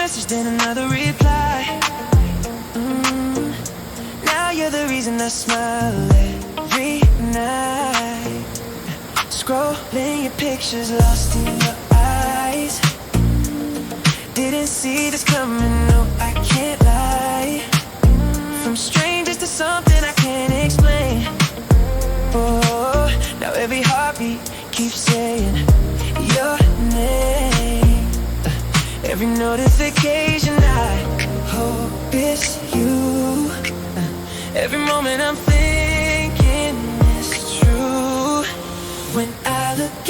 message, then another reply. Now you're the reason I smile every night. Scrolling your pictures, lost in your eyes. Didn't see this coming, no, I can't lie. From strangers to something I can't explain. Oh, now every heartbeat keeps saying your name. Every notification I hope it's you. Every moment I'm thinking it's true. When I look